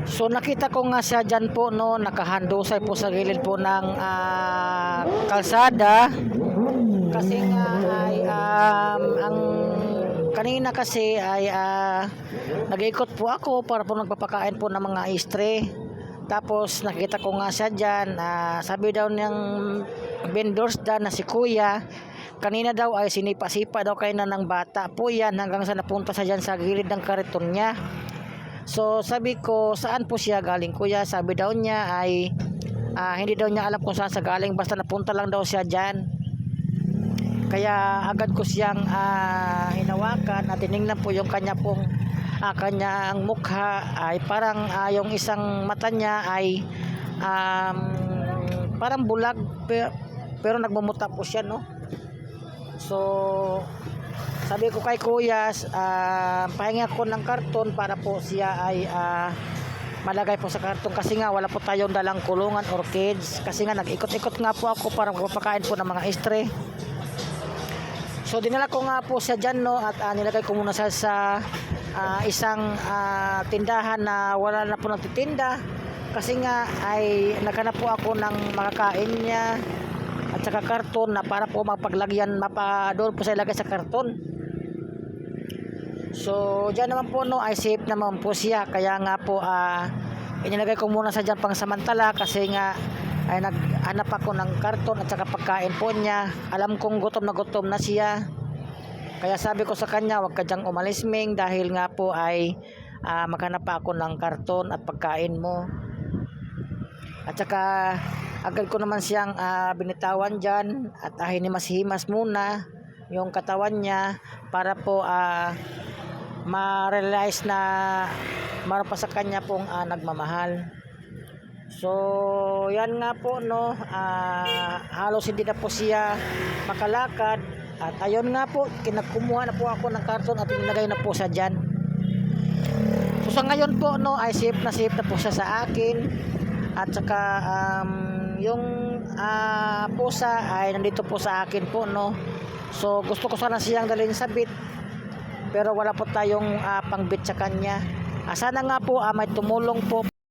So nakita ko nga siya dyan po, no, nakahandusay po sa gilid po ng kalsada. Kasi nga ay ang kanina kasi ay nag-ikot po ako para po nagpapakain po ng mga istre. Tapos nakita ko nga siya dyan, sabi daw niyang vendors dyan na si kuya, kanina daw ay sinipa-sipa daw kayo na ng bata po yan hanggang sa napunta sa dyan sa gilid ng kariton niya. So sabi ko, saan po siya galing kuya? Sabi daw niya ay hindi daw niya alam kung saan sa galing, basta napunta lang daw siya dyan. Kaya agad ko siyang hinawakan at tinignan po yung kanya pong kanyang mukha ay parang yung isang mata niya ay parang bulag pero nagmumuta po siya, no. So sabi ko kay kuya, pahinga ko ng karton para po siya ay malagay po sa karton kasi nga wala po tayong dalang kulungan or cage kasi nga nag-ikot-ikot nga po ako para magpapakain po ng mga istre. So dinala ko nga po siya dyan, no, at nilagay ko muna siya sa isang tindahan na wala na po nagtitinda kasi nga ay naghanap po ako ng makakain niya at saka karton na para po mapaglagyan doon po siya ilagay sa karton. So dyan naman po, no, ay safe naman po siya, kaya nga po inilagay ko muna sa dyan pang samantala kasi nga ay naghanap ako ng karton at saka pagkain po niya. Alam kong gutom na siya, kaya sabi ko sa kanya, wag ka dyang umalis Ming dahil nga po ay maghanap pa ako ng karton at pagkain mo. At saka agad ko naman siyang binitawan dyan at hinimas-himas muna yung katawan niya para po ma-realize na meron pa sa kanya pong nagmamahal. So yan nga po, no, halos hindi na po siya makalakad at ayun nga po, kinakumuha na po ako ng karton at inilagay na po sa dyan. So sa ngayon po, no, ay safe na po siya sa akin at saka yung pusa ay nandito po sa akin po, no. So gusto ko sana siyang dalhin sa bit pero wala po tayong pangbit sa kanya. Sana nga po may tumulong po